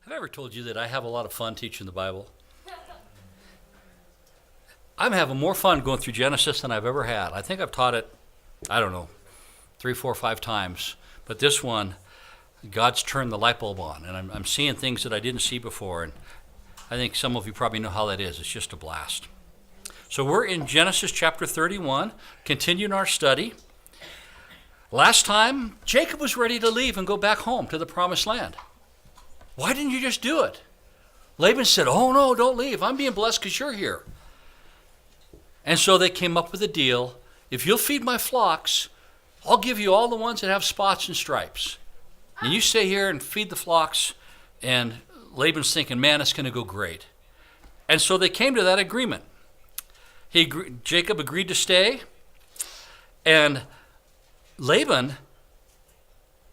Have I ever told you that I have a lot of fun teaching the Bible? I'm having more fun going through Genesis than I've ever had. I think I've taught it, I don't know, 3, 4, 5 times. But this one, God's turned the light bulb on, and I'm seeing things that I didn't see before. And I think some of you probably know how that is. It's just a blast. So we're in Genesis chapter 31, continuing our study. Last time, Jacob was ready to leave and go back home to the promised land. Why didn't you just do it? Laban said, oh no, don't leave. I'm being blessed because you're here. And so they came up with a deal. If you'll feed my flocks, I'll give you all the ones that have spots and stripes. And you stay here and feed the flocks. And Laban's thinking, man, it's going to go great. And so they came to that agreement. Jacob agreed to stay. And Laban,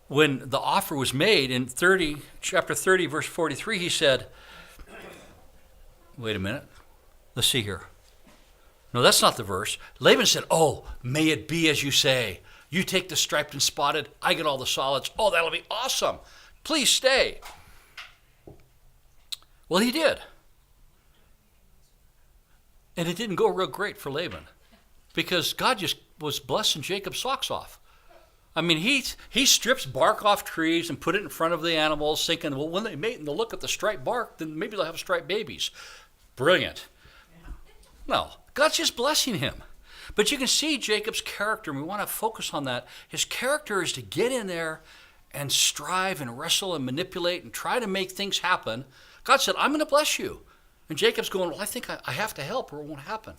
when the offer was made in chapter 30, verse 43, he said, wait a minute, let's see here. No, that's not the verse. Laban said, oh, may it be as you say. You take the striped and spotted, I get all the solids. Oh, that'll be awesome. Please stay. Well, he did. And it didn't go real great for Laban because God just was blessing Jacob's socks off. I mean, he strips bark off trees and put it in front of the animals, thinking, well, when they mate and they'll look at the striped bark, then maybe they'll have striped babies. Brilliant. No, God's just blessing him. But you can see Jacob's character, and we want to focus on that. His character is to get in there and strive and wrestle and manipulate and try to make things happen. God said, I'm going to bless you. And Jacob's going, well, I think I have to help or it won't happen.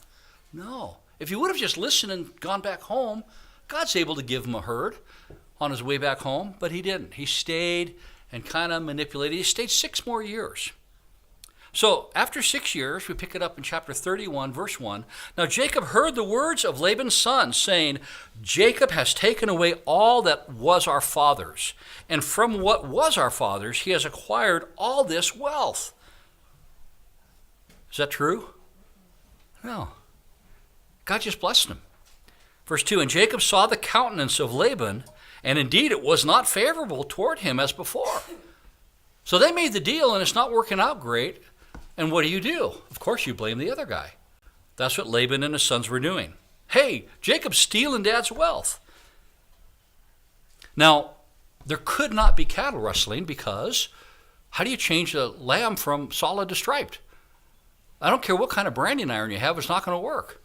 No. If he would have just listened and gone back home, God's able to give him a herd on his way back home, but he didn't. He stayed and kind of manipulated. He stayed 6 more years. So after 6 years, we pick it up in chapter 31, verse 1. Now Jacob heard the words of Laban's son, saying, Jacob has taken away all that was our father's, and from what was our father's, he has acquired all this wealth. Is that true? No. God just blessed him. Verse 2, and Jacob saw the countenance of Laban, and indeed it was not favorable toward him as before. So they made the deal, and it's not working out great. And what do? Of course, you blame the other guy. That's what Laban and his sons were doing. Hey, Jacob's stealing Dad's wealth. Now, there could not be cattle rustling because how do you change a lamb from solid to striped? I don't care what kind of branding iron you have, it's not going to work.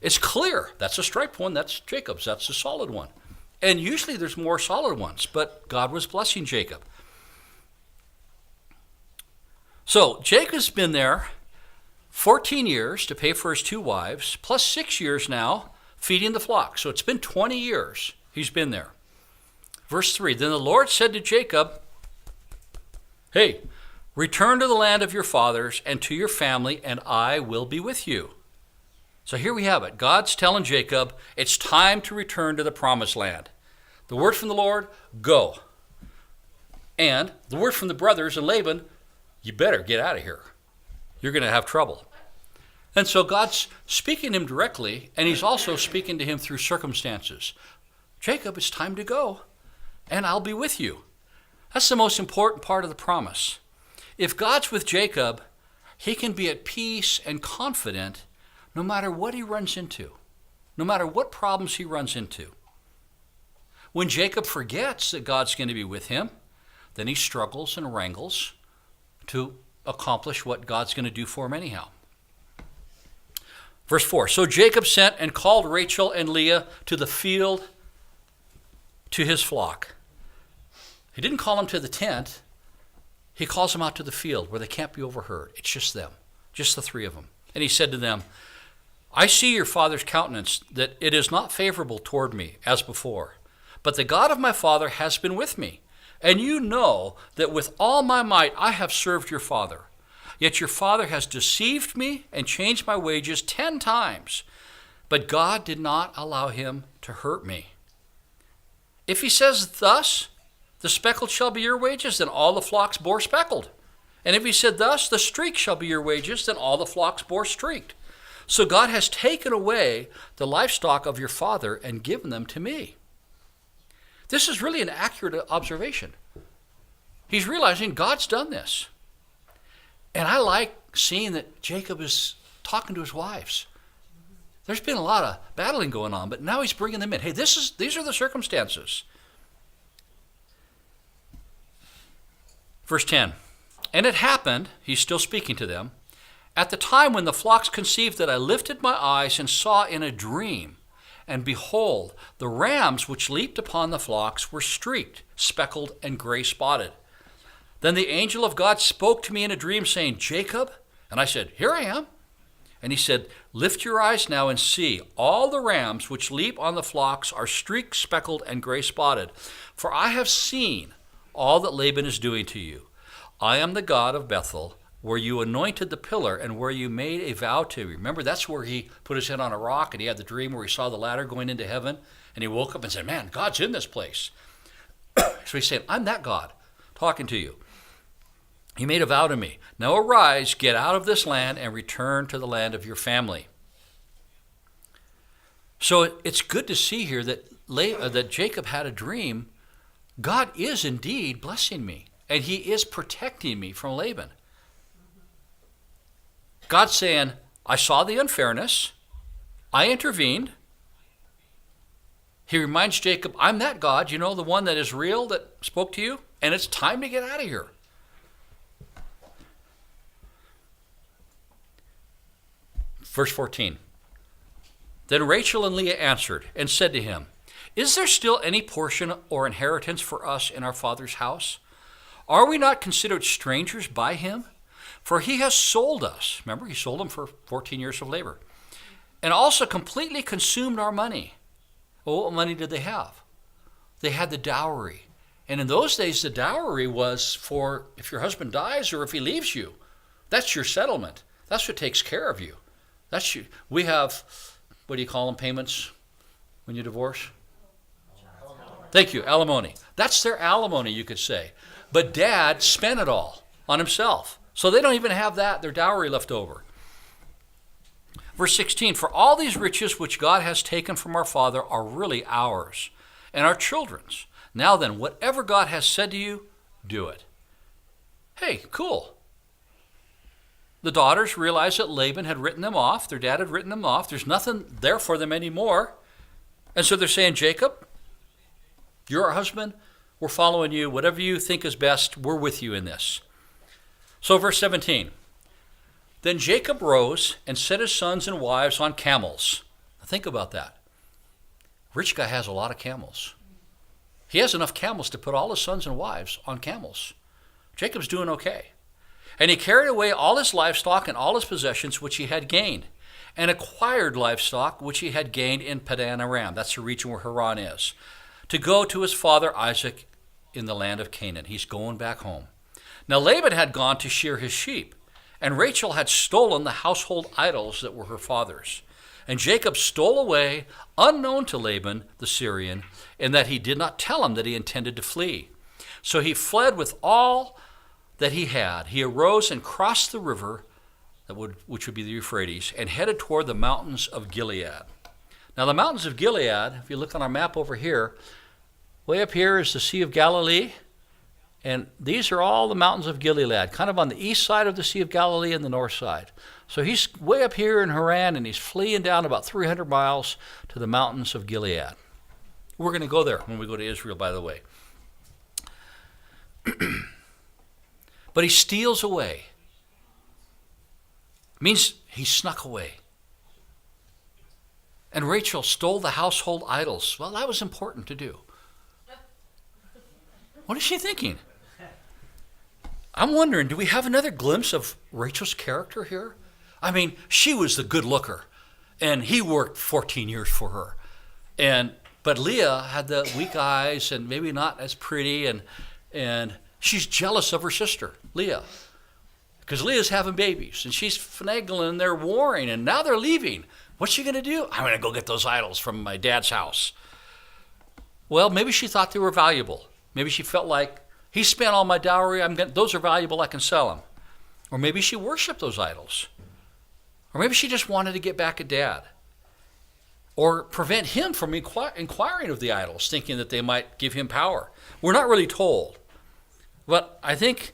It's clear. That's a striped one. That's Jacob's. That's a solid one. And usually there's more solid ones, but God was blessing Jacob. So Jacob's been there 14 years to pay for his 2 wives, plus 6 years now feeding the flock. So it's been 20 years he's been there. Verse 3, then the Lord said to Jacob, hey, return to the land of your fathers and to your family, and I will be with you. So here we have it. God's telling Jacob, it's time to return to the promised land. The word from the Lord, go. And the word from the brothers and Laban, you better get out of here. You're going to have trouble. And so God's speaking to him directly, and he's also speaking to him through circumstances. Jacob, it's time to go, and I'll be with you. That's the most important part of the promise. If God's with Jacob, he can be at peace and confident no matter what he runs into, no matter what problems he runs into. When Jacob forgets that God's going to be with him, then he struggles and wrangles to accomplish what God's going to do for him anyhow. Verse 4, so Jacob sent and called Rachel and Leah to the field to his flock. He didn't call them to the tent. He calls them out to the field where they can't be overheard. It's just them, just the 3 of them. And he said to them, I see your father's countenance, that it is not favorable toward me as before. But the God of my father has been with me. And you know that with all my might I have served your father. Yet your father has deceived me and changed my wages 10 times. But God did not allow him to hurt me. If he says thus, the speckled shall be your wages, then all the flocks bore speckled. And if he said thus, the streak shall be your wages, then all the flocks bore streaked. So God has taken away the livestock of your father and given them to me. This is really an accurate observation. He's realizing God's done this. And I like seeing that Jacob is talking to his wives. There's been a lot of battling going on, but now he's bringing them in. Hey, these are the circumstances. Verse 10, and it happened, he's still speaking to them, at the time when the flocks conceived that I lifted my eyes and saw in a dream, and behold, the rams which leaped upon the flocks were streaked, speckled, and gray spotted. Then the angel of God spoke to me in a dream, saying, Jacob? And I said, Here I am. And he said, Lift your eyes now and see. All the rams which leap on the flocks are streaked, speckled, and gray spotted. For I have seen all that Laban is doing to you. I am the God of Bethel, where you anointed the pillar and where you made a vow to me. Remember, that's where he put his head on a rock and he had the dream where he saw the ladder going into heaven. And he woke up and said, man, God's in this place. So he's saying, I'm that God talking to you. He made a vow to me. Now arise, get out of this land, and return to the land of your family. So it's good to see here that Jacob had a dream. God is indeed blessing me, and he is protecting me from Laban. God's saying, I saw the unfairness. I intervened. He reminds Jacob, I'm that God, the one that is real, that spoke to you, and it's time to get out of here. Verse 14. Then Rachel and Leah answered and said to him, Is there still any portion or inheritance for us in our father's house? Are we not considered strangers by him? For he has sold us. Remember, he sold them for 14 years of labor. And also completely consumed our money. Well, what money did they have? They had the dowry. And in those days, the dowry was for if your husband dies or if he leaves you. That's your settlement. That's what takes care of you. We have, what do you call them, payments when you divorce? Thank you, alimony. That's their alimony, you could say. But dad spent it all on himself. So they don't even have their dowry left over. Verse 16, for all these riches which God has taken from our father are really ours and our children's. Now then, whatever God has said to you, do it. Hey, cool. The daughters realized that Laban had written them off. Their dad had written them off. There's nothing there for them anymore. And so they're saying, Jacob, you're our husband. We're following you. Whatever you think is best, we're with you in this. So verse 17. Then Jacob rose and set his sons and wives on camels. Now think about that. Rich guy has a lot of camels. He has enough camels to put all his sons and wives on camels. Jacob's doing okay. And he carried away all his livestock and all his possessions which he had gained, and acquired livestock which he had gained in Padan Aram. That's the region where Haran is. To go to his father Isaac in the land of Canaan. He's going back home. Now Laban had gone to shear his sheep, and Rachel had stolen the household idols that were her father's. And Jacob stole away, unknown to Laban the Syrian, in that he did not tell him that he intended to flee. So he fled with all that he had. He arose and crossed the river, which would be the Euphrates, and headed toward the mountains of Gilead. Now the mountains of Gilead, if you look on our map over here, way up here is the Sea of Galilee, and these are all the mountains of Gilead, kind of on the east side of the Sea of Galilee and the north side. So he's way up here in Haran, and he's fleeing down about 300 miles to the mountains of Gilead. We're going to go there when we go to Israel, by the way. But he steals away. It means he snuck away. And Rachel stole the household idols. Well, that was important to do. What is she thinking? I'm wondering, do we have another glimpse of Rachel's character here? I mean, she was the good looker, and he worked 14 years for her. But Leah had the weak eyes and maybe not as pretty, and she's jealous of her sister, Leah, because Leah's having babies, and she's finagling, and they're warring, and now they're leaving. What's she going to do? I'm going to go get those idols from my dad's house. Well, maybe she thought they were valuable. Maybe she felt like, he spent all my dowry, those are valuable, I can sell them. Or maybe she worshiped those idols. Or maybe she just wanted to get back at dad. Or prevent him from inquiring of the idols, thinking that they might give him power. We're not really told. But I think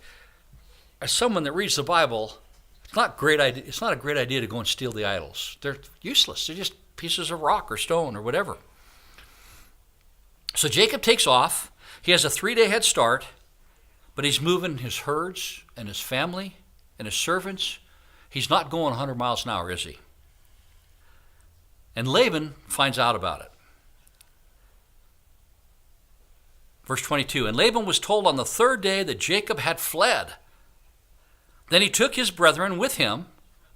as someone that reads the Bible, it's not a great idea to go and steal the idols. They're useless. They're just pieces of rock or stone or whatever. So Jacob takes off. He has a 3-day head start, but he's moving his herds and his family and his servants. He's not going 100 miles an hour, is he? And Laban finds out about it. Verse 22, and Laban was told on the 3rd day that Jacob had fled. Then he took his brethren with him,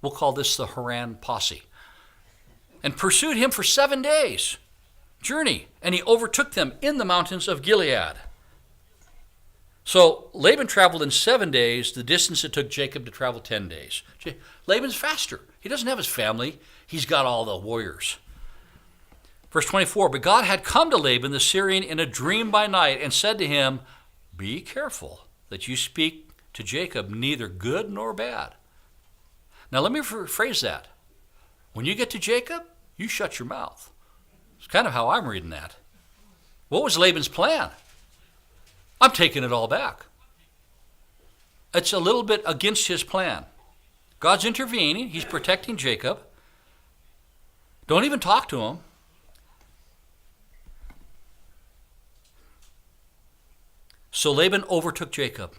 we'll call this the Haran posse, and pursued him for 7 days' journey, and he overtook them in the mountains of Gilead. So Laban traveled in 7 days, the distance it took Jacob to travel 10 days. Laban's faster. He doesn't have his family. He's got all the warriors. Verse 24, but God had come to Laban the Syrian in a dream by night and said to him, be careful that you speak to Jacob neither good nor bad. Now let me rephrase that. When you get to Jacob, you shut your mouth. It's kind of how I'm reading that. What was Laban's plan? I'm taking it all back. It's a little bit against his plan. God's intervening. He's protecting Jacob. Don't even talk to him. So Laban overtook Jacob.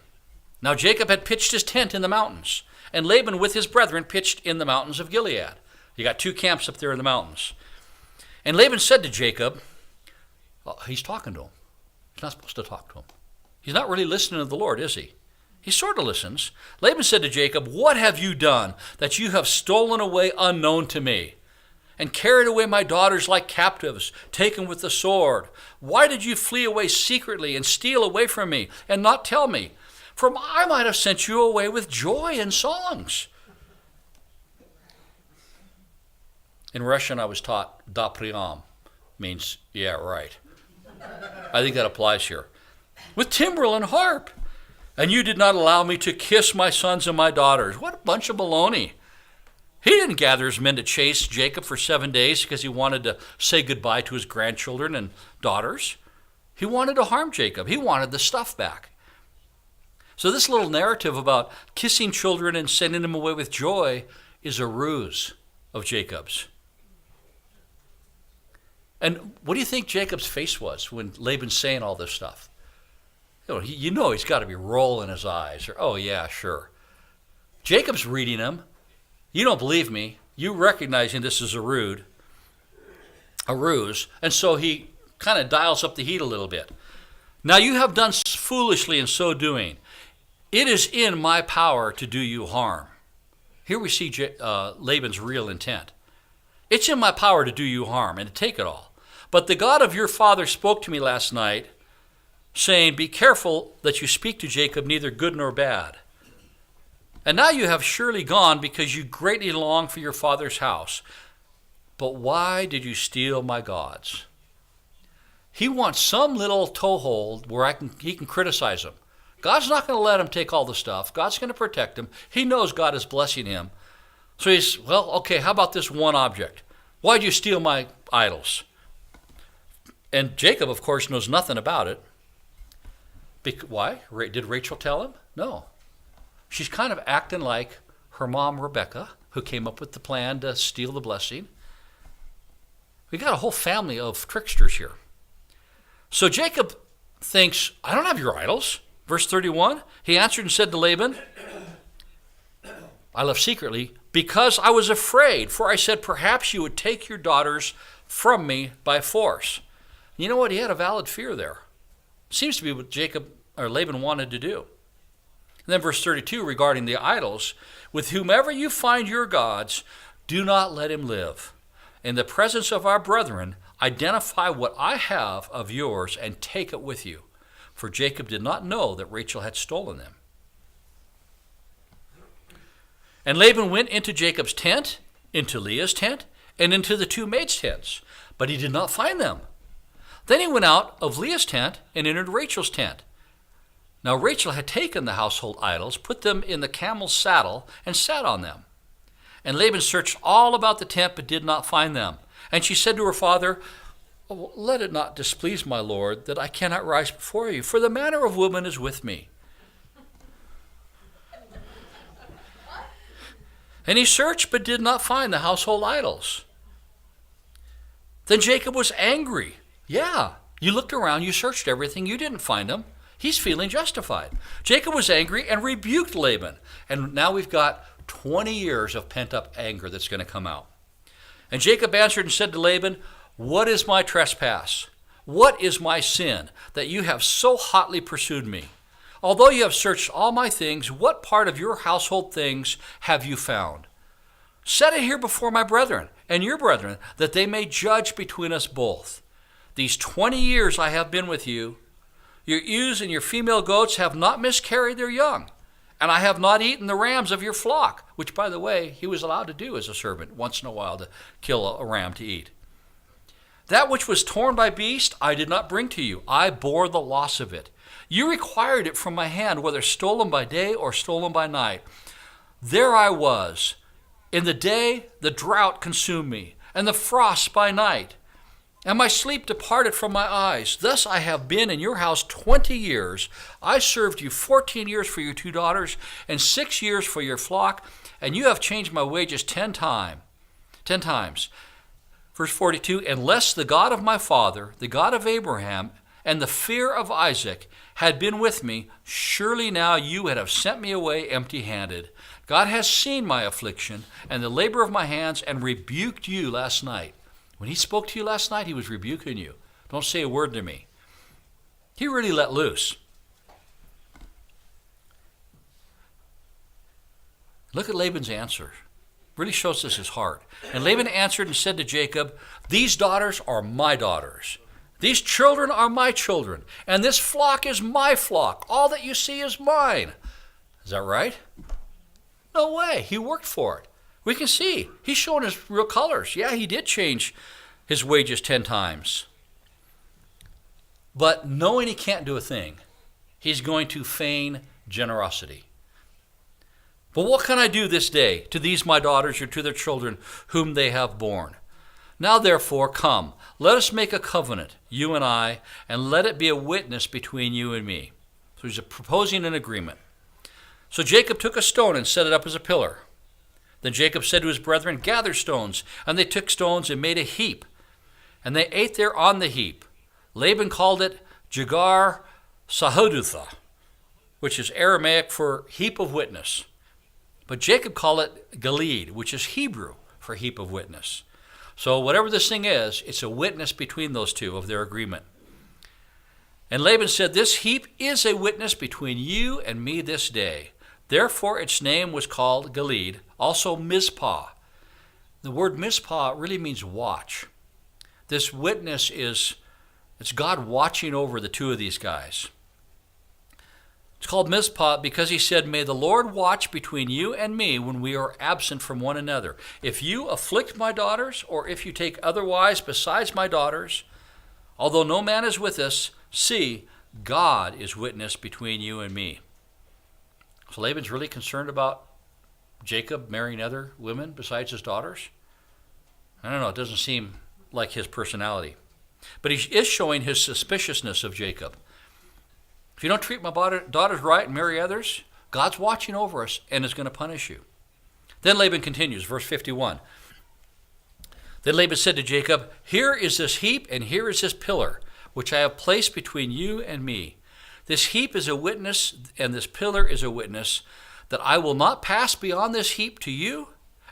Now Jacob had pitched his tent in the mountains, and Laban with his brethren pitched in the mountains of Gilead. You got 2 camps up there in the mountains. And Laban said to Jacob, he's talking to him. He's not supposed to talk to him. He's not really listening to the Lord, is he? He sort of listens. Laban said to Jacob, what have you done that you have stolen away unknown to me and carried away my daughters like captives, taken with the sword? Why did you flee away secretly and steal away from me and not tell me? For I might have sent you away with joy and songs. In Russian, I was taught da priam, means, yeah, right. I think that applies here. With timbrel and harp. And you did not allow me to kiss my sons and my daughters. What a bunch of baloney. He didn't gather his men to chase Jacob for 7 days because he wanted to say goodbye to his grandchildren and daughters. He wanted to harm Jacob. He wanted the stuff back. So this little narrative about kissing children and sending them away with joy is a ruse of Jacob's. And what do you think Jacob's face was when Laban's saying all this stuff? You know he's got to be rolling his eyes. Or, oh, yeah, sure. Jacob's reading him. You don't believe me. You recognizing this is a ruse. And so he kind of dials up the heat a little bit. Now you have done foolishly in so doing. It is in my power to do you harm. Here we see Laban's real intent. It's in my power to do you harm and to take it all. But the God of your father spoke to me last night, saying, be careful that you speak to Jacob neither good nor bad. And now you have surely gone because you greatly long for your father's house. But why did you steal my gods? He wants some little toehold where he can criticize him. God's not going to let him take all the stuff. God's going to protect him. He knows God is blessing him. So he's, well, okay, how about this one object? Why'd you steal my idols? And Jacob, of course, knows nothing about it. Why? Did Rachel tell him? No. She's kind of acting like her mom, Rebecca, who came up with the plan to steal the blessing. We got a whole family of tricksters here. So Jacob thinks, I don't have your idols. Verse 31, he answered and said to Laban, I left secretly because I was afraid, for I said, perhaps you would take your daughters from me by force. You know what? He had a valid fear there. Seems to be what Laban wanted to do. And then verse 32 regarding the idols, with whomever you find your gods, do not let him live. In the presence of our brethren, identify what I have of yours and take it with you. For Jacob did not know that Rachel had stolen them. And Laban went into Jacob's tent, into Leah's tent, and into the 2 maids' tents, but he did not find them. Then he went out of Leah's tent and entered Rachel's tent. Now Rachel had taken the household idols, put them in the camel's saddle, and sat on them. And Laban searched all about the tent, but did not find them. And she said to her father, let it not displease my lord that I cannot rise before you, for the manner of woman is with me. And he searched but did not find the household idols. Then Jacob was angry. Yeah, you looked around, you searched everything, you didn't find them. He's feeling justified. Jacob was angry and rebuked Laban. And now we've got 20 years of pent-up anger that's going to come out. And Jacob answered and said to Laban, what is my trespass? What is my sin that you have so hotly pursued me? Although you have searched all my things, what part of your household things have you found? Set it here before my brethren and your brethren, that they may judge between us both. These 20 years I have been with you. Your ewes and your female goats have not miscarried their young, and I have not eaten the rams of your flock, which, by the way, he was allowed to do as a servant once in a while, to kill a ram to eat. That which was torn by beast I did not bring to you. I bore the loss of it. You required it from my hand, whether stolen by day or stolen by night. There I was. In the day the drought consumed me, and the frost by night. And my sleep departed from my eyes. Thus I have been in your house 20 years. I served you 14 years for your 2 daughters, and 6 years for your flock, and you have changed my wages 10 times. Verse 42, unless the God of my father, the God of Abraham, and the fear of Isaac had been with me, surely now you would have sent me away empty-handed. God has seen my affliction and the labor of my hands and rebuked you last night. When he spoke to you last night, he was rebuking you. Don't say a word to me. He really let loose. Look at Laban's answer. Really shows us his heart. And Laban answered and said to Jacob, these daughters are my daughters. These children are my children. And this flock is my flock. All that you see is mine. Is that right? No way. He worked for it. We can see. He's showing his real colors. Yeah, he did change his wages 10 times. But knowing he can't do a thing, he's going to feign generosity. But what can I do this day to these my daughters or to their children whom they have borne? Now therefore, come, let us make a covenant, you and I, and let it be a witness between you and me. So he's proposing an agreement. So Jacob took a stone and set it up as a pillar. Then Jacob said to his brethren, gather stones. And they took stones and made a heap. And they ate there on the heap. Laban called it Jagar Sahadutha, which is Aramaic for heap of witness. But Jacob called it Gilead, which is Hebrew for heap of witness. So whatever this thing is, it's a witness between those two of their agreement. And Laban said, this heap is a witness between you and me this day. Therefore its name was called Gilead, also Mizpah. The word Mizpah really means watch. This witness it's God watching over the two of these guys. It's called Mizpah because he said, may the Lord watch between you and me when we are absent from one another. If you afflict my daughters, or if you take otherwise besides my daughters, although no man is with us, see, God is witness between you and me. So Laban's really concerned about Jacob marrying other women besides his daughters? I don't know, it doesn't seem like his personality. But he is showing his suspiciousness of Jacob. If you don't treat my daughters right and marry others, God's watching over us and is going to punish you. Then Laban continues, verse 51. Then Laban said to Jacob, here is this heap and here is this pillar, which I have placed between you and me. This heap is a witness and this pillar is a witness that I will not pass beyond this heap to you,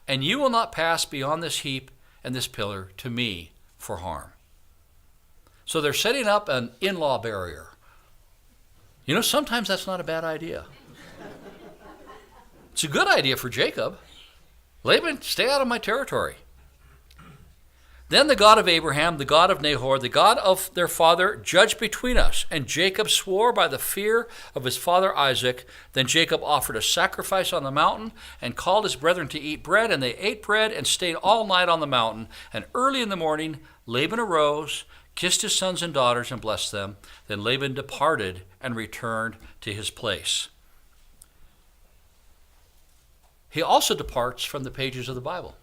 and you will not pass beyond this heap and this pillar to me for harm. So they're setting up an in-law barrier. You know, sometimes that's not a bad idea. It's a good idea for Jacob. Laban, stay out of my territory. Then the God of Abraham, the God of Nahor, the God of their father, judged between us. And Jacob swore by the fear of his father Isaac. Then Jacob offered a sacrifice on the mountain and called his brethren to eat bread. And they ate bread and stayed all night on the mountain. And early in the morning, Laban arose, kissed his sons and daughters, and blessed them. Then Laban departed and returned to his place. He also departs from the pages of the Bible.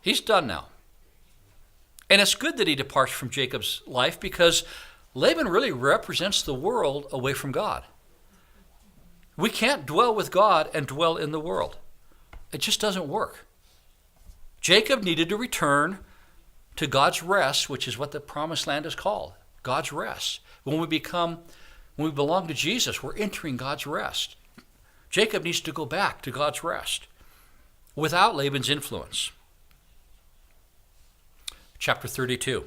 He's done now. And it's good that he departs from Jacob's life because Laban really represents the world away from God. We can't dwell with God and dwell in the world. It just doesn't work. Jacob needed to return to God's rest, which is what the promised land is called, God's rest. When we belong to Jesus, we're entering God's rest. Jacob needs to go back to God's rest without Laban's influence. Chapter 32.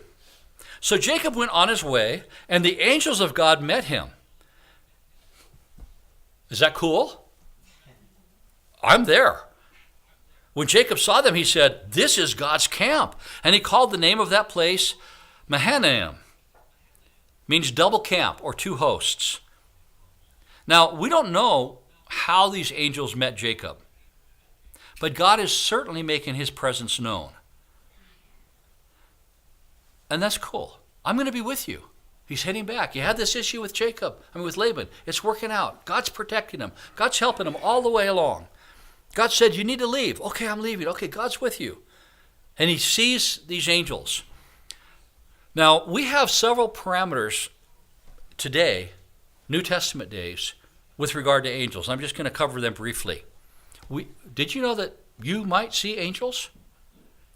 So Jacob went on his way, and the angels of God met him. Is that cool? I'm there. When Jacob saw them, he said, "This is God's camp." And he called the name of that place Mahanaim. Means double camp or two hosts. Now, we don't know how these angels met Jacob, but God is certainly making his presence known. And that's cool. I'm going to be with you. He's heading back. You had this issue with with Laban. It's working out. God's protecting him. God's helping him all the way along. God said, you need to leave. Okay, I'm leaving. Okay, God's with you. And he sees these angels. Now, we have several parameters today, New Testament days, with regard to angels. I'm just going to cover them briefly. Did you know that you might see angels?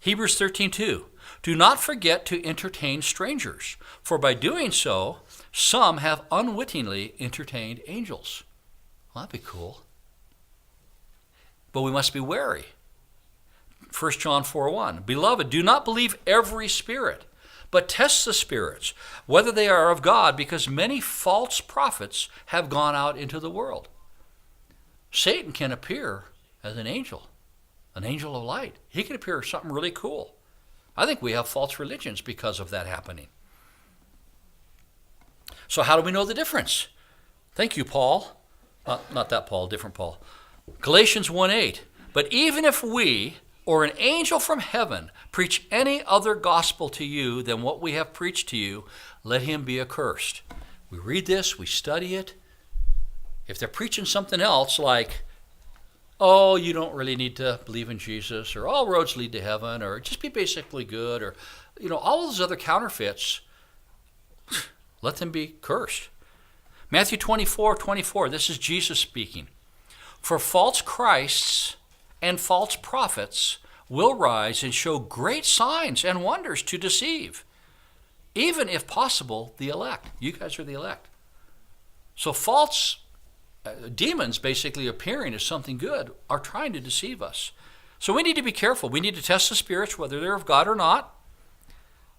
Hebrews 13:2. Do not forget to entertain strangers, for by doing so, some have unwittingly entertained angels. Well, that'd be cool. But we must be wary. 1 John 4:1. Beloved, do not believe every spirit, but test the spirits, whether they are of God, because many false prophets have gone out into the world. Satan can appear as an angel of light. He can appear as something really cool. I think we have false religions because of that happening. So how do we know the difference? Thank you, Paul. Not that Paul, different Paul. Galatians 1:8. But even if we or an angel from heaven preach any other gospel to you than what we have preached to you, let him be accursed. We read this, we study it. If they're preaching something else like, oh, you don't really need to believe in Jesus, or all roads lead to heaven, or just be basically good, or all those other counterfeits, let them be cursed. Matthew 24:24, this is Jesus speaking. For false Christs and false prophets will rise and show great signs and wonders to deceive, even if possible, the elect. You guys are the elect. So false demons basically appearing as something good are trying to deceive us. So we need to be careful. We need to test the spirits, whether they're of God or not.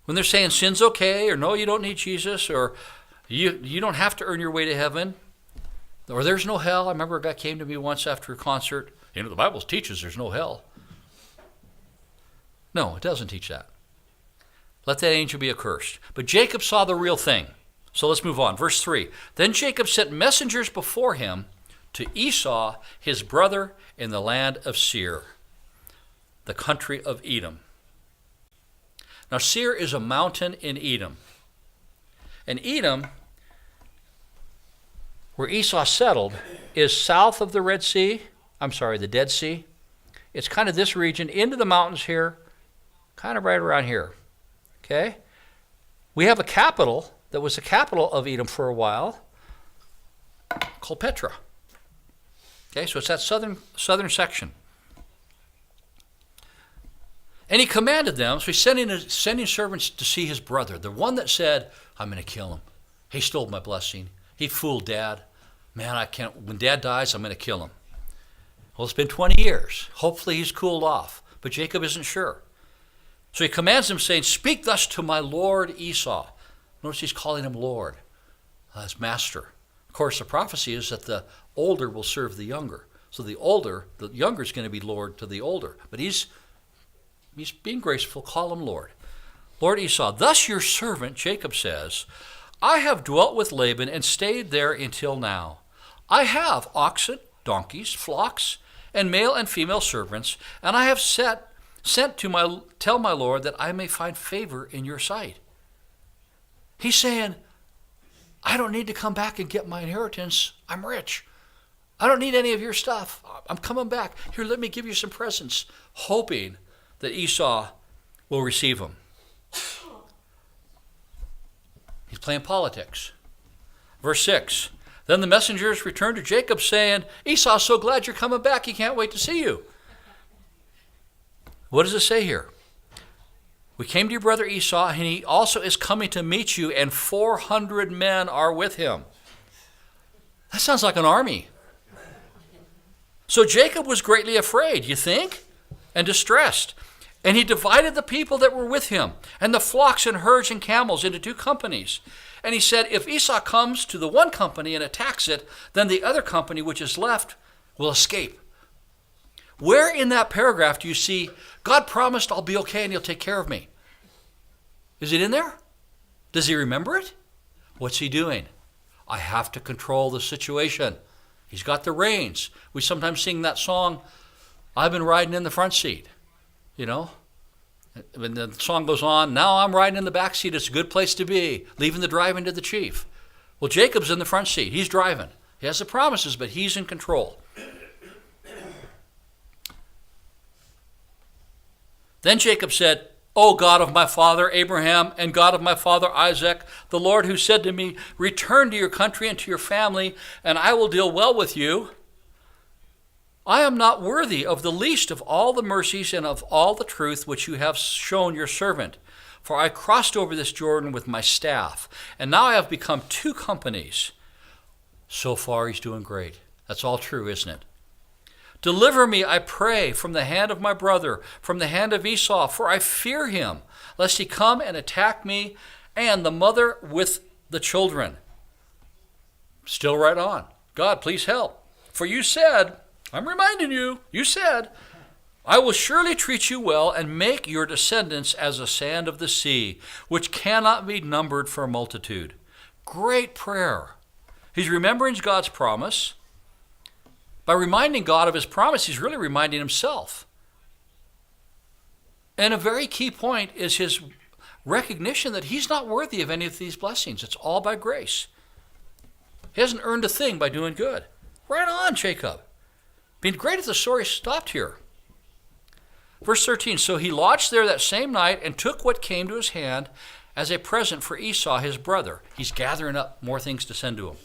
When they're saying sin's okay, or no, you don't need Jesus, or you don't have to earn your way to heaven, or there's no hell. I remember a guy came to me once after a concert. The Bible teaches there's no hell. No, it doesn't teach that. Let that angel be accursed. But Jacob saw the real thing. So let's move on. Verse 3. Then Jacob sent messengers before him to Esau, his brother, in the land of Seir, the country of Edom. Now, Seir is a mountain in Edom. And Edom, where Esau settled, is south of the the Dead Sea. It's kind of this region, into the mountains here, kind of right around here. Okay? We have a capital that was the capital of Edom for a while, called Petra. Okay, so it's that southern section. And he commanded them, so he's sending servants to see his brother, the one that said, I'm going to kill him. He stole my blessing. He fooled Dad. Man, when Dad dies, I'm going to kill him. Well, it's been 20 years. Hopefully he's cooled off, but Jacob isn't sure. So he commands them, saying, speak thus to my lord Esau. Notice he's calling him Lord, as master. Of course, the prophecy is that the older will serve the younger. So the younger is going to be Lord to the older. But he's being graceful, call him Lord. Lord Esau, thus your servant, Jacob says, I have dwelt with Laban and stayed there until now. I have oxen, donkeys, flocks, and male and female servants, and I have sent to tell my Lord that I may find favor in your sight. He's saying, I don't need to come back and get my inheritance. I'm rich. I don't need any of your stuff. I'm coming back. Here, let me give you some presents, hoping that Esau will receive them. He's playing politics. Verse 6, then the messengers returned to Jacob saying, Esau's so glad you're coming back, he can't wait to see you. What does it say here? We came to your brother Esau, and he also is coming to meet you, and 400 men are with him. That sounds like an army. So Jacob was greatly afraid, you think, and distressed. And he divided the people that were with him, and the flocks and herds and camels into 2 companies. And he said, if Esau comes to the one company and attacks it, then the other company which is left will escape. Where in that paragraph do you see, God promised I'll be okay and he'll take care of me? Is it in there? Does he remember it? What's he doing? I have to control the situation. He's got the reins. We sometimes sing that song, I've been riding in the front seat. You know, when the song goes on, now I'm riding in the back seat. It's a good place to be, leaving the driving to the chief. Well, Jacob's in the front seat. He's driving. He has the promises, but he's in control. Then Jacob said, O God of my father Abraham and God of my father Isaac, the Lord who said to me, return to your country and to your family, and I will deal well with you. I am not worthy of the least of all the mercies and of all the truth which you have shown your servant. For I crossed over this Jordan with my staff, and now I have become 2 companies. So far he's doing great. That's all true, isn't it? Deliver me, I pray, from the hand of my brother, from the hand of Esau, for I fear him, lest he come and attack me and the mother with the children. Still right on. God, please help. For you said, I'm reminding you, you said, I will surely treat you well and make your descendants as the sand of the sea, which cannot be numbered for a multitude. Great prayer. He's remembering God's promise. By reminding God of his promise, he's really reminding himself. And a very key point is his recognition that he's not worthy of any of these blessings. It's all by grace. He hasn't earned a thing by doing good. Right on, Jacob. Being great if the story stopped here. Verse 13, so he lodged there that same night and took what came to his hand as a present for Esau, his brother. He's gathering up more things to send to him.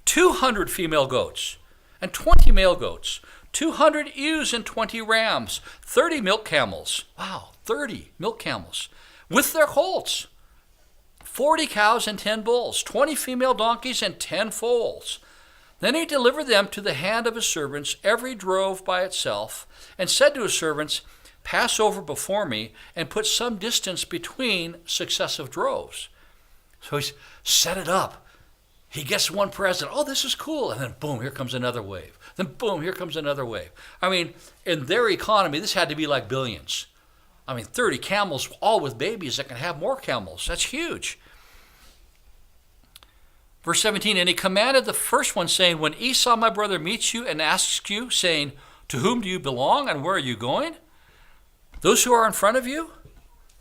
200 female goats and 20 male goats, 200 ewes and 20 rams, 30 milk camels. Wow, 30 milk camels with their colts, 40 cows and 10 bulls, 20 female donkeys and 10 foals. Then he delivered them to the hand of his servants, every drove by itself, and said to his servants, pass over before me and put some distance between successive droves. So he's set it up. He gets one present. Oh, this is cool. And then boom, here comes another wave. Then boom, here comes another wave. I mean, in their economy, this had to be like billions. I mean, 30 camels, all with babies that can have more camels. That's huge. Verse 17, and he commanded the first one, saying, when Esau, my brother, meets you and asks you, saying, to whom do you belong and where are you going? Those who are in front of you?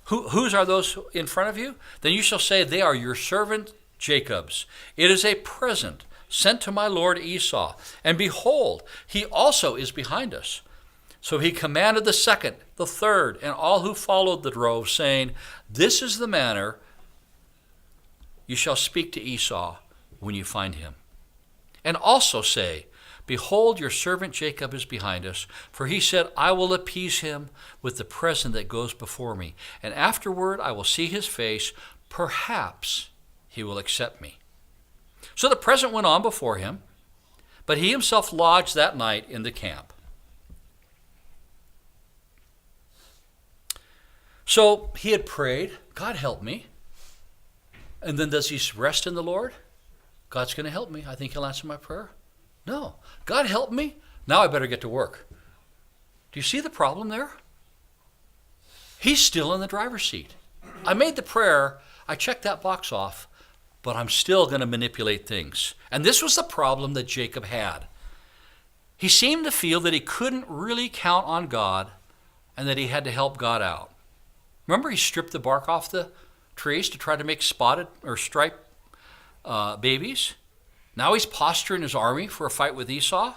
Whose are those in front of you? Then you shall say, they are your servant Jacob's. It is a present sent to my lord Esau. And behold, he also is behind us. So he commanded the second, the third, and all who followed the drove, saying, this is the manner you shall speak to Esau when you find him. And also say, behold, your servant Jacob is behind us, for he said, I will appease him with the present that goes before me, and afterward I will see his face, perhaps he will accept me. So the present went on before him, but he himself lodged that night in the camp. So he had prayed, God help me. And then does he rest in the Lord? God's going to help me. I think he'll answer my prayer. No. God help me. Now I better get to work. Do you see the problem there? He's still in the driver's seat. I made the prayer. I checked that box off, but I'm still going to manipulate things. And this was the problem that Jacob had. He seemed to feel that he couldn't really count on God and that he had to help God out. Remember, he stripped the bark off the trees to try to make spotted or striped babies. Now he's posturing his army for a fight with Esau.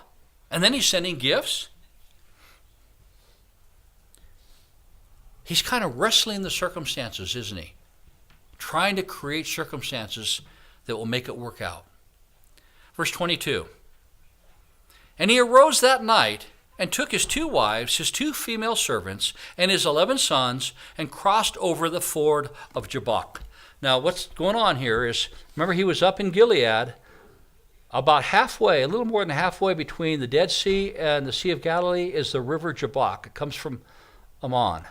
And then he's sending gifts. He's kind of wrestling the circumstances, isn't he? Trying to create circumstances that will make it work out. Verse 22. And he arose that night and took his 2 wives, his 2 female servants, and his 11 sons, and crossed over the ford of Jabbok. Now, what's going on here is, remember, he was up in Gilead, about halfway, a little more than halfway between the Dead Sea and the Sea of Galilee is the river Jabbok. It comes from Ammon.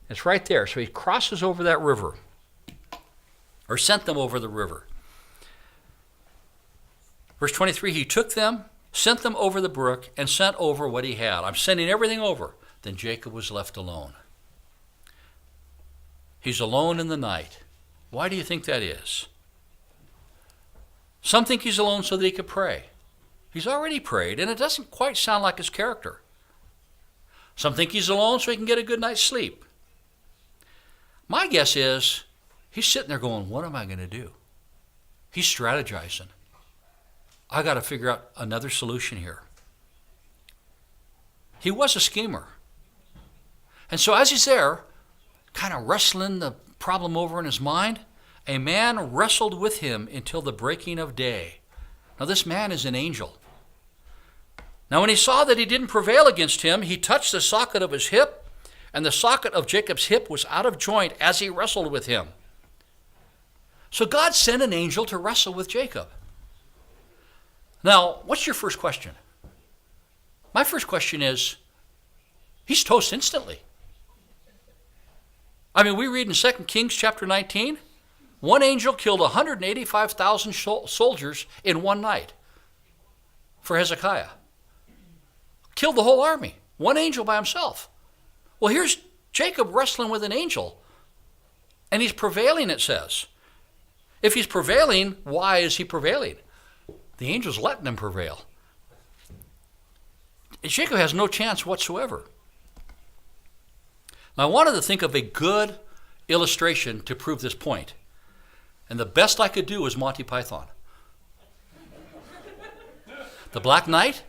It's right there. So he crosses over that river, or sent them over the river. Verse 23, he took them, sent them over the brook, and sent over what he had. I'm sending everything over. Then Jacob was left alone. He's alone in the night. Why do you think that is? Some think he's alone so that he could pray. He's already prayed, and it doesn't quite sound like his character. Some think he's alone so he can get a good night's sleep. My guess is he's sitting there going, what am I going to do? He's strategizing. I got to figure out another solution here. He was a schemer. And so as he's there, kind of wrestling the problem over in his mind, a man wrestled with him until the breaking of day. Now this man is an angel. Now when he saw that he didn't prevail against him, he touched the socket of his hip, and the socket of Jacob's hip was out of joint as he wrestled with him. So God sent an angel to wrestle with Jacob. Now, what's your first question? My first question is, he's toast instantly. I mean, we read in 2 Kings chapter 19, one angel killed 185,000 soldiers in one night for Hezekiah. Killed the whole army. One angel by himself. Well, here's Jacob wrestling with an angel, and he's prevailing, it says. If he's prevailing, why is he prevailing? The angel's letting him prevail. Jacob has no chance whatsoever. Now, I wanted to think of a good illustration to prove this point. And the best I could do was Monty Python. The Black Knight?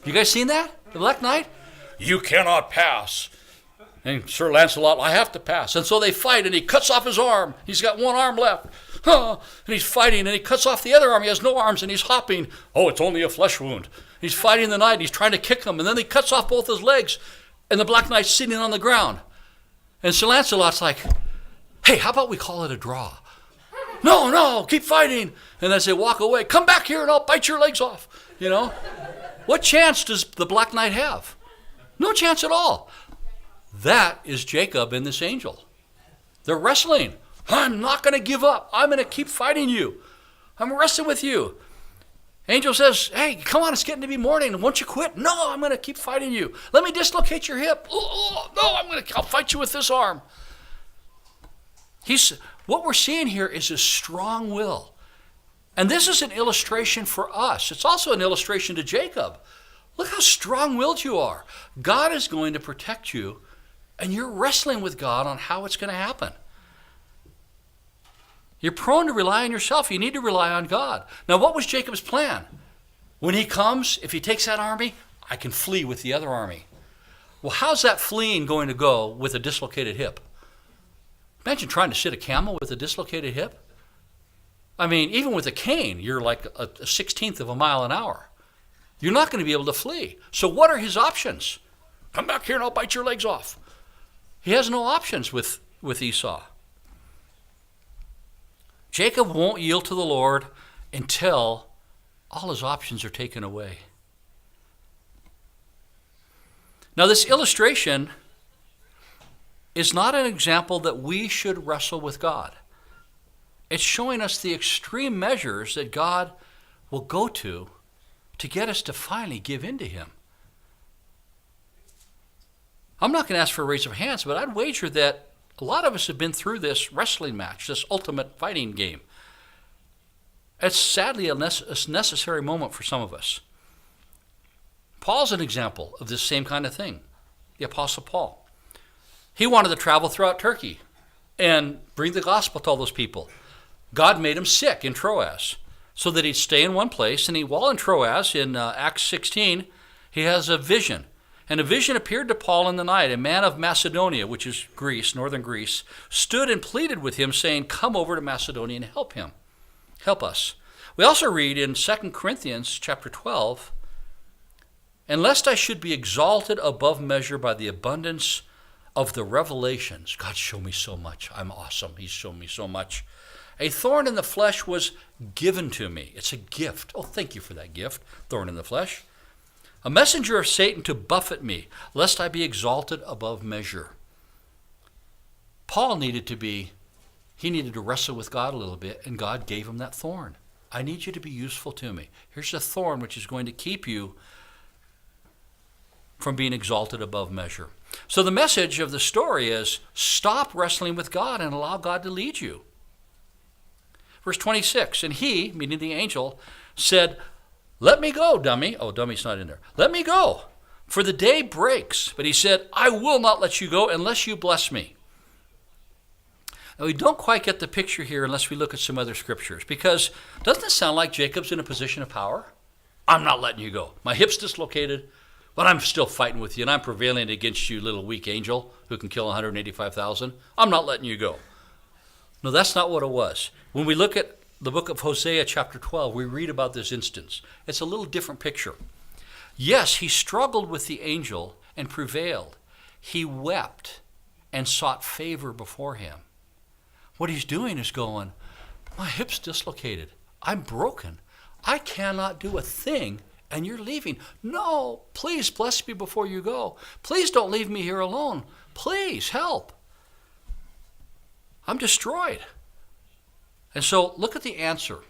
You guys seen that? The Black Knight? You cannot pass. And Sir Lancelot, I have to pass. And so they fight, and he cuts off his arm. He's got one arm left. And he's fighting, and he cuts off the other arm. He has no arms, and he's hopping. Oh, it's only a flesh wound. He's fighting the knight, and he's trying to kick him, and then he cuts off both his legs, and the Black Knight's sitting on the ground. And Sir Lancelot's like, hey, how about we call it a draw? No, keep fighting. And as they walk away, come back here, and I'll bite your legs off. You know? What chance does the Black Knight have? No chance at all. That is Jacob and this angel. They're wrestling. I'm not going to give up. I'm going to keep fighting you. I'm wrestling with you. Angel says, hey, come on, it's getting to be morning. Won't you quit? No, I'm going to keep fighting you. Let me dislocate your hip. Oh, no, I'll fight you with this arm. What we're seeing here is a strong will. And this is an illustration for us. It's also an illustration to Jacob. Look how strong-willed you are. God is going to protect you, and you're wrestling with God on how it's going to happen. You're prone to rely on yourself. You need to rely on God. Now, what was Jacob's plan? When he comes, if he takes that army, I can flee with the other army. Well, how's that fleeing going to go with a dislocated hip? Imagine trying to sit a camel with a dislocated hip. I mean, even with a cane, you're like a 16th of a mile an hour. You're not going to be able to flee. So what are his options? Come back here and I'll bite your legs off. He has no options with Esau. Jacob won't yield to the Lord until all his options are taken away. Now, this illustration is not an example that we should wrestle with God. It's showing us the extreme measures that God will go to get us to finally give in to him. I'm not going to ask for a raise of hands, but I'd wager that a lot of us have been through this wrestling match, this ultimate fighting game. It's sadly a necessary moment for some of us. Paul's an example of this same kind of thing, the Apostle Paul. He wanted to travel throughout Turkey and bring the gospel to all those people. God made him sick in Troas so that he'd stay in one place. And while in Troas, in Acts 16, he has a vision. And a vision appeared to Paul in the night. A man of Macedonia, which is Greece, northern Greece, stood and pleaded with him, saying, come over to Macedonia and help us. We also read in 2 Corinthians chapter 12, And lest I should be exalted above measure by the abundance of the revelations. God showed me so much. I'm awesome. He's shown me so much. A thorn in the flesh was given to me. It's a gift. Oh, thank you for that gift, thorn in the flesh. A messenger of Satan to buffet me, lest I be exalted above measure. Paul needed to wrestle with God a little bit, and God gave him that thorn. I need you to be useful to me. Here's a thorn which is going to keep you from being exalted above measure. So the message of the story is, stop wrestling with God and allow God to lead you. Verse 26, and he, meaning the angel, said, let me go, dummy. Oh, dummy's not in there. Let me go, for the day breaks. But he said, I will not let you go unless you bless me. Now, we don't quite get the picture here unless we look at some other scriptures, because doesn't it sound like Jacob's in a position of power? I'm not letting you go. My hip's dislocated, but I'm still fighting with you, and I'm prevailing against you, little weak angel who can kill 185,000. I'm not letting you go. No, that's not what it was. When we look at the book of Hosea chapter 12, we read about this instance. It's a little different picture. Yes, he struggled with the angel and prevailed. He wept and sought favor before him. What he's doing is going, my hip's dislocated. I'm broken. I cannot do a thing, and you're leaving. No, please bless me before you go. Please don't leave me here alone. Please help. I'm destroyed. And so look at the answer.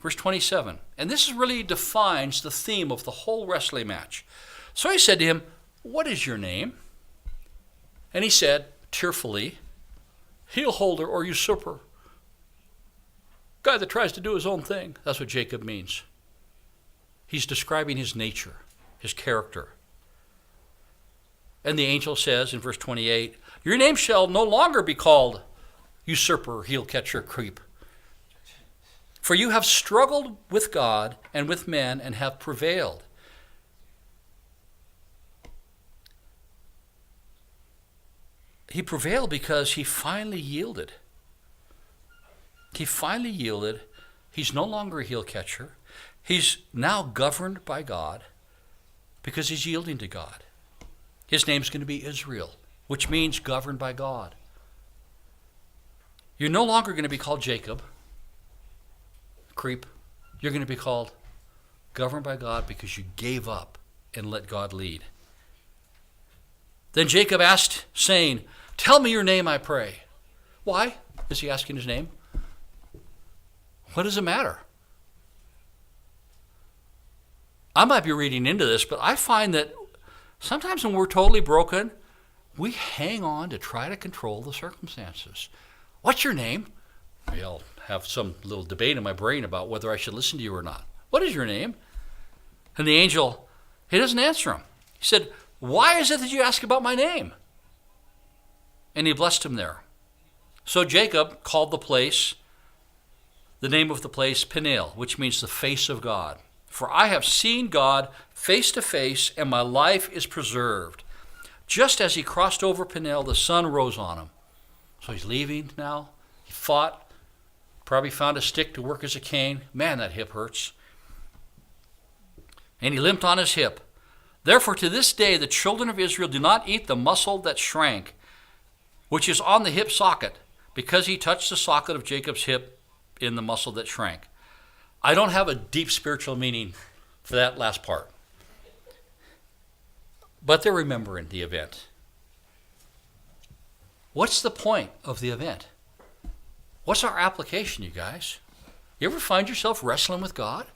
Verse 27. And this really defines the theme of the whole wrestling match. So he said to him, what is your name? And he said, tearfully, heel holder or usurper. Guy that tries to do his own thing. That's what Jacob means. He's describing his nature, his character. And the angel says in verse 28, your name shall no longer be called usurper, heel catcher, creep. For you have struggled with God and with men and have prevailed. He prevailed because he finally yielded. He finally yielded. He's no longer a heel catcher. He's now governed by God because he's yielding to God. His name's going to be Israel, which means governed by God. You're no longer going to be called Jacob, creep. You're going to be called governed by God because you gave up and let God lead. Then Jacob asked, saying, tell me your name, I pray. Why is he asking his name? What does it matter? I might be reading into this, but I find that sometimes when we're totally broken, we hang on to try to control the circumstances. What's your name? Maybe I'll have some little debate in my brain about whether I should listen to you or not. What is your name? And the angel, he doesn't answer him. He said, why is it that you ask about my name? And he blessed him there. So Jacob called the name of the place Peniel, which means the face of God. For I have seen God face to face, and my life is preserved. Just as he crossed over Peniel, the sun rose on him. So he's leaving now. He fought, probably found a stick to work as a cane. Man, that hip hurts. And he limped on his hip. Therefore, to this day, the children of Israel do not eat the muscle that shrank, which is on the hip socket, because he touched the socket of Jacob's hip in the muscle that shrank. I don't have a deep spiritual meaning for that last part. But they're remembering the event. What's the point of the event? What's our application, you guys? You ever find yourself wrestling with God?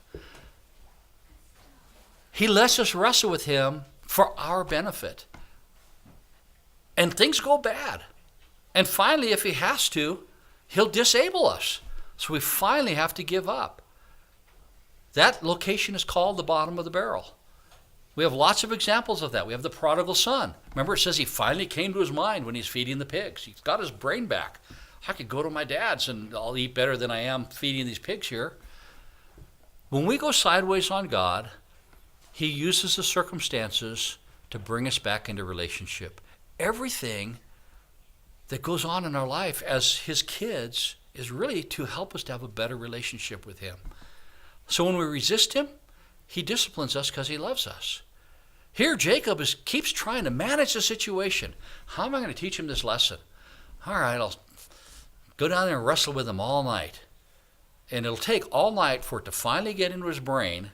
He lets us wrestle with him for our benefit. And things go bad. And finally, if he has to, he'll disable us. So we finally have to give up. That location is called the bottom of the barrel. We have lots of examples of that. We have the prodigal son. Remember, it says he finally came to his mind when he's feeding the pigs. He's got his brain back. I could go to my dad's and I'll eat better than I am feeding these pigs here. When we go sideways on God, he uses the circumstances to bring us back into relationship. Everything that goes on in our life as his kids is really to help us to have a better relationship with him. So when we resist him, He disciplines us because he loves us. Here, Jacob keeps trying to manage the situation. How am I going to teach him this lesson? All right, I'll go down there and wrestle with him all night. And it'll take all night for it to finally get into his brain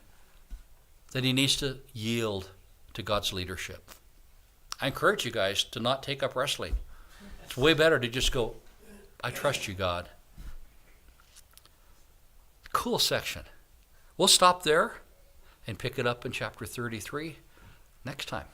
that he needs to yield to God's leadership. I encourage you guys to not take up wrestling. It's way better to just go, I trust you, God. Cool section. We'll stop there and pick it up in chapter 33 next time.